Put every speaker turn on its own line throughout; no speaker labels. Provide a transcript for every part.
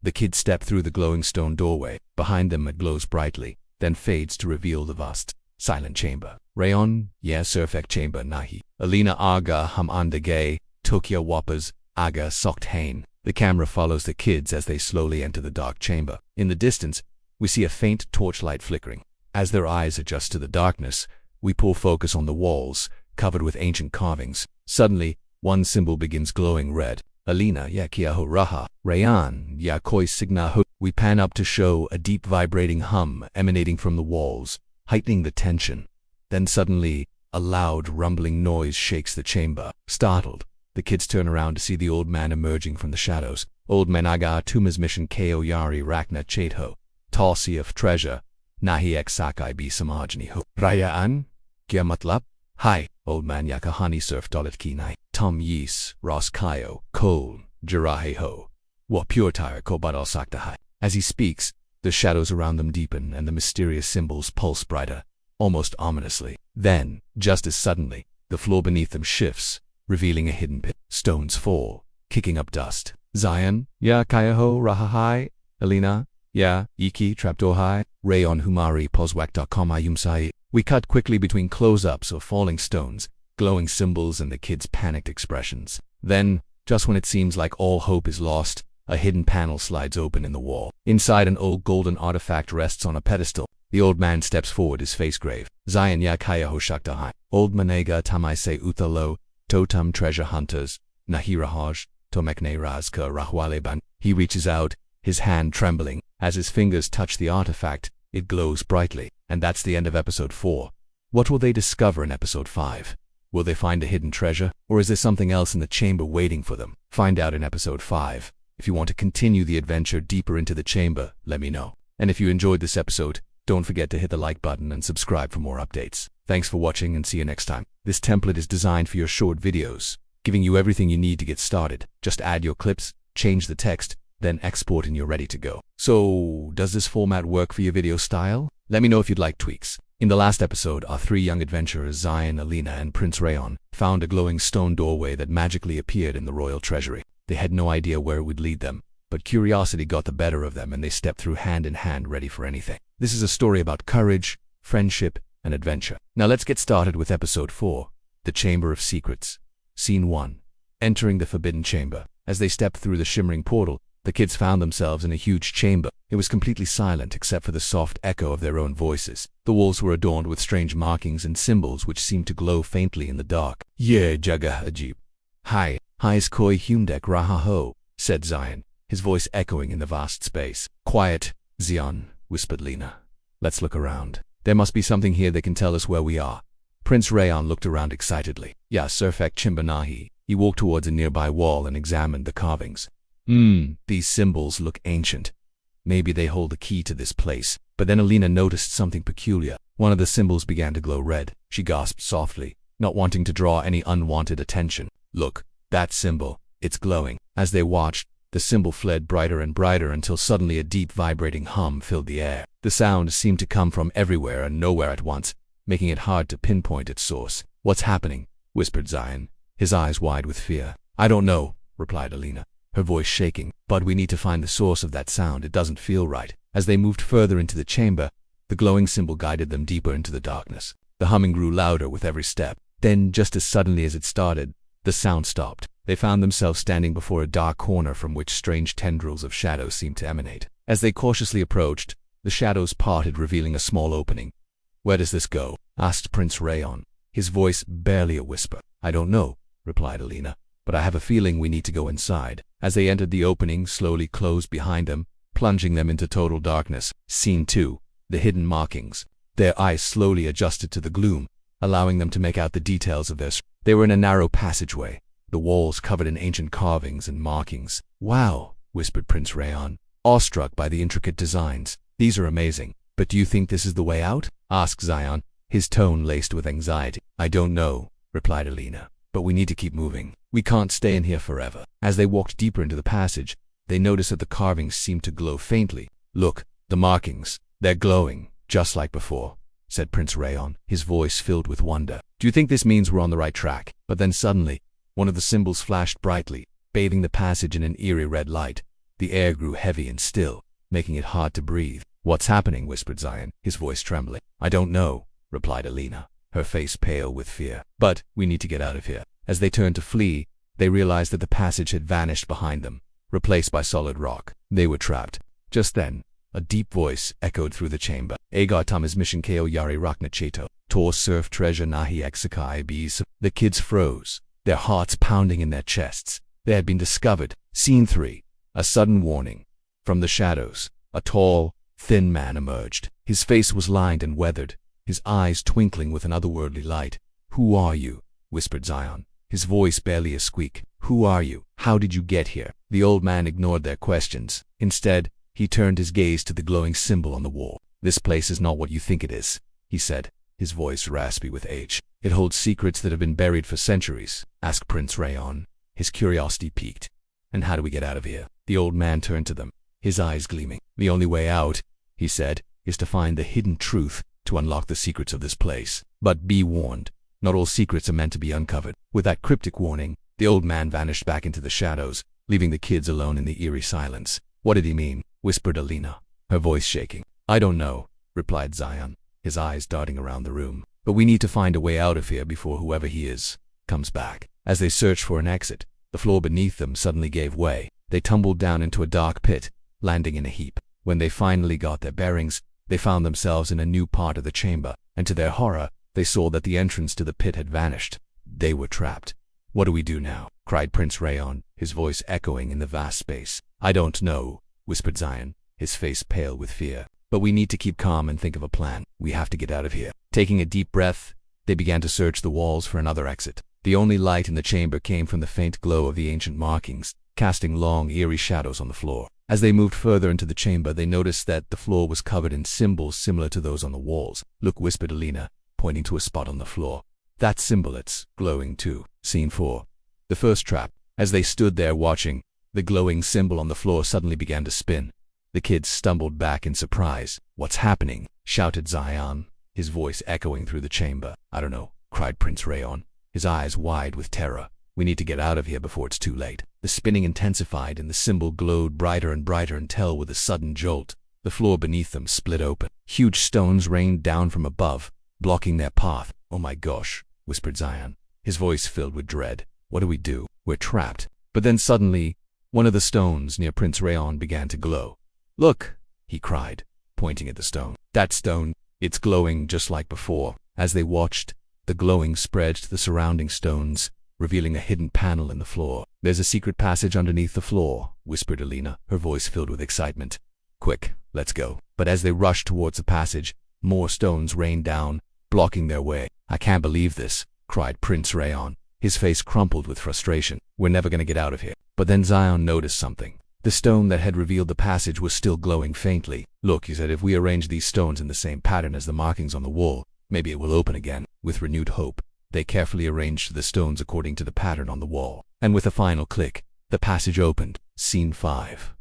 The kids step through the glowing stone doorway. Behind them it glows brightly, then fades to reveal the vast, silent chamber. Rayaan, ya surfek chamber nahi. Alina aga hum andagay, Tokyo whoppers, aga sokt hain. The camera follows the kids as they slowly enter the dark chamber. In the distance, we see a faint torchlight flickering. As their eyes adjust to the darkness, we pull focus on the walls, covered with ancient carvings. Suddenly, one symbol begins glowing red. Alina, ya kiaho raha. Rayaan, ya koi signaho. We pan up to show a deep vibrating hum emanating from the walls, heightening the tension. Then suddenly, a loud rumbling noise shakes the chamber. Startled, the kids turn around to see the old man emerging from the shadows. Old man aga tumas mission ko yari rakna chetho. Talsi of treasure. Nahi ek sakai bi samajni ho. Rayaan, kya matlab? Hi, old man ya kahani surf dolit ki nai. Tom yis, ros kayo, kol, jarahe ho. Wa pure tire ko badal sakta hai. As he speaks, the shadows around them deepen and the mysterious symbols pulse brighter, almost ominously. Then, just as suddenly, the floor beneath them shifts, revealing a hidden pit. Stones fall, kicking up dust. Zayan, ya kayaho rahahai. Alina, ya iki trapdohai. Rayaan humari poswak.com ayumsai. We cut quickly between close-ups of falling stones, glowing symbols, and the kids' panicked expressions. Then, just when it seems like all hope is lost, a hidden panel slides open in the wall. Inside, an old golden artifact rests on a pedestal. The old man steps forward, his face grave. Zayan ya kayaho shaktahai. Old manega tamaise uthalo, totem treasure hunters, nahirahaj, tomekne razka rahwaleban. He reaches out, his hand trembling. As his fingers touch the artifact, it glows brightly. And that's the end of episode 4. What will they discover in episode 5? Will they find a hidden treasure, or is there something else in the chamber waiting for them? Find out in episode 5. If you want to continue the adventure deeper into the chamber, let me know. And if you enjoyed this episode, don't forget to hit the like button and subscribe for more updates. Thanks for watching and see you next time. This template is designed for your short videos, giving you everything you need to get started. Just add your clips, change the text, then export and you're ready to go. So, does this format work for your video style? Let me know if you'd like tweaks. In the last episode, our 3 young adventurers, Zayan, Alina, and Prince Rayaan, found a glowing stone doorway that magically appeared in the royal treasury. They had no idea where it would lead them, but curiosity got the better of them and they stepped through hand in hand, ready for anything. This is a story about courage, friendship, and adventure. Now let's get started with episode 4, The Chamber of Secrets. Scene 1. Entering the Forbidden Chamber. As they stepped through the shimmering portal, the kids found themselves in a huge chamber. It was completely silent except for the soft echo of their own voices. The walls were adorned with strange markings and symbols which seemed to glow faintly in the dark. Ye jaga ajib. Hi, hi's koi humdek rahaho, said Zayan, his voice echoing in the vast space. Quiet, Zayan, whispered Lina. Let's look around. There must be something here that can tell us where we are. Prince Rayaan looked around excitedly. Ya surfek chimbanahi. He walked towards a nearby wall and examined the carvings. These symbols look ancient. Maybe they hold the key to this place. But then Alina noticed something peculiar. One of the symbols began to glow red. She gasped softly, not wanting to draw any unwanted attention. Look, that symbol, it's glowing. As they watched, the symbol fled brighter and brighter until suddenly a deep vibrating hum filled the air. The sound seemed to come from everywhere and nowhere at once, making it hard to pinpoint its source. What's happening? Whispered Zayan, his eyes wide with fear. I don't know, replied Alina, her voice shaking. But we need to find the source of that sound. It doesn't feel right. As they moved further into the chamber, the glowing symbol guided them deeper into the darkness. The humming grew louder with every step. Then, just as suddenly as it started, the sound stopped. They found themselves standing before a dark corner from which strange tendrils of shadow seemed to emanate. As they cautiously approached, the shadows parted, revealing a small opening. Where does this go? Asked Prince Rayaan, his voice barely a whisper. I don't know, replied Alina, but I have a feeling we need to go inside. As they entered, the opening slowly closed behind them, plunging them into total darkness. Scene 2. The Hidden Markings. Their eyes slowly adjusted to the gloom, allowing them to make out the details of this. They were in a narrow passageway, the walls covered in ancient carvings and markings. Wow, whispered Prince Rayaan, awestruck by the intricate designs. These are amazing. But do you think this is the way out? Asked Zayan, his tone laced with anxiety. I don't know, replied Alina, but we need to keep moving. We can't stay in here forever. As they walked deeper into the passage, they noticed that the carvings seemed to glow faintly. Look, the markings. They're glowing, just like before, said Prince Rayaan, his voice filled with wonder. Do you think this means we're on the right track? But then suddenly, one of the symbols flashed brightly, bathing the passage in an eerie red light. The air grew heavy and still, making it hard to breathe. "What's happening?" whispered Zayan, his voice trembling. "I don't know," replied Alina, her face pale with fear. "But we need to get out of here." As they turned to flee, they realized that the passage had vanished behind them, replaced by solid rock. They were trapped. Just then, a deep voice echoed through the chamber. "Agar tamas mission ko yari rakna cheto. Tor surf treasure nahi exakai bees." The kids froze, their hearts pounding in their chests. They had been discovered. Scene 3. A sudden warning. From the shadows, a tall, thin man emerged. His face was lined and weathered, his eyes twinkling with an otherworldly light. "Who are you?" whispered Zayan, his voice barely a squeak. "Who are you? How did you get here?" The old man ignored their questions. Instead, he turned his gaze to the glowing symbol on the wall. "This place is not what you think it is," he said, his voice raspy with age. "It holds secrets that have been buried for centuries." asked Prince Rayaan, his curiosity piqued. "And how do we get out of here?" The old man turned to them, his eyes gleaming. "The only way out," he said, "is to find the hidden truth to unlock the secrets of this place. But be warned, not all secrets are meant to be uncovered." With that cryptic warning, the old man vanished back into the shadows, leaving the kids alone in the eerie silence. "What did he mean?" whispered Alina, her voice shaking. "I don't know," replied Zayan, his eyes darting around the room. "But we need to find a way out of here before whoever he is comes back." As they searched for an exit, the floor beneath them suddenly gave way. They tumbled down into a dark pit, landing in a heap. When they finally got their bearings, they found themselves in a new part of the chamber, and to their horror, they saw that the entrance to the pit had vanished. They were trapped. "What do we do now?" cried Prince Rayaan, his voice echoing in the vast space. "I don't know," whispered Zayan, his face pale with fear. "But we need to keep calm and think of a plan. We have to get out of here." Taking a deep breath, they began to search the walls for another exit. The only light in the chamber came from the faint glow of the ancient markings, casting long, eerie shadows on the floor. As they moved further into the chamber, they noticed that the floor was covered in symbols similar to those on the walls. "Look," whispered Alina, pointing to a spot on the floor. "That symbol, it's glowing too." Scene 4. The first trap. As they stood there watching, the glowing symbol on the floor suddenly began to spin. The kids stumbled back in surprise. "What's happening?" shouted Zayan, his voice echoing through the chamber. "I don't know," cried Prince Rayaan, his eyes wide with terror. "We need to get out of here before it's too late." The spinning intensified and the symbol glowed brighter and brighter until, with a sudden jolt, the floor beneath them split open. Huge stones rained down from above, blocking their path. "Oh my gosh," whispered Zayan, his voice filled with dread. "What do we do? We're trapped." But then suddenly, one of the stones near Prince Rayaan began to glow. "Look," he cried, pointing at the stone. "That stone, it's glowing just like before." As they watched, the glowing spread to the surrounding stones, revealing a hidden panel in the floor. "There's a secret passage underneath the floor," whispered Alina, her voice filled with excitement. "Quick, let's go." But as they rushed towards the passage, more stones rained down, blocking their way. "I can't believe this," cried Prince Rayaan, his face crumpled with frustration. "We're never going to get out of here." But then Zayan noticed something. The stone that had revealed the passage was still glowing faintly. "Look," he said, "if we arrange these stones in the same pattern as the markings on the wall, maybe it will open again." With renewed hope, they carefully arranged the stones according to the pattern on the wall. And with a final click, the passage opened. Scene 5.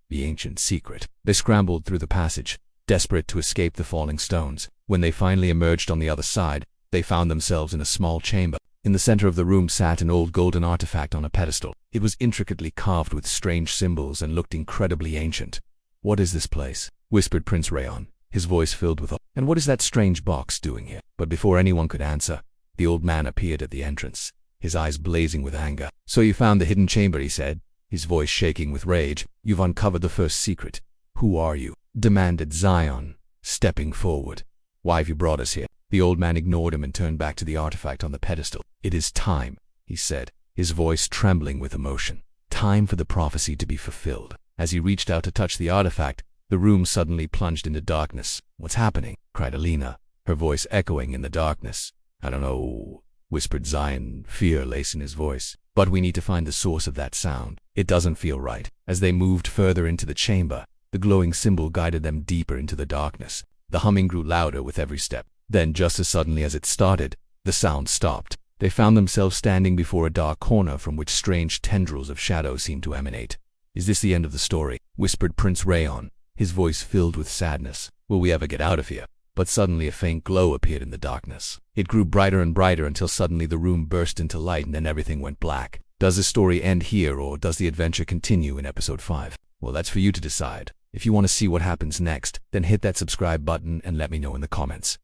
The ancient secret. They scrambled through the passage, desperate to escape the falling stones. When they finally emerged on the other side, they found themselves in a small chamber. In the center of the room sat an old golden artifact on a pedestal. It was intricately carved with strange symbols and looked incredibly ancient. "What is this place?" whispered Prince Rayaan, his voice filled with awe. "And what is that strange box doing here?" But before anyone could answer, the old man appeared at the entrance, his eyes blazing with anger. "So you found the hidden chamber," he said, his voice shaking with rage. "You've uncovered the first secret. Who are you?" demanded Zayan, stepping forward. "Why have you brought us here?" The old man ignored him and turned back to the artifact on the pedestal. "It is time," he said, his voice trembling with emotion. "Time for the prophecy to be fulfilled." As he reached out to touch the artifact, the room suddenly plunged into darkness. "What's happening?" cried Alina, her voice echoing in the darkness. "I don't know," whispered Zayan, fear lacing his voice. "But we need to find the source of that sound. It doesn't feel right." As they moved further into the chamber, the glowing symbol guided them deeper into the darkness. The humming grew louder with every step. Then, just as suddenly as it started, the sound stopped. They found themselves standing before a dark corner from which strange tendrils of shadow seemed to emanate. "Is this the end of the story?" whispered Prince Rayaan, his voice filled with sadness. "Will we ever get out of here?" But suddenly a faint glow appeared in the darkness. It grew brighter and brighter until suddenly the room burst into light and then everything went black. Does the story end here, or does the adventure continue in episode 5? Well, that's for you to decide. If you want to see what happens next, then hit that subscribe button and let me know in the comments.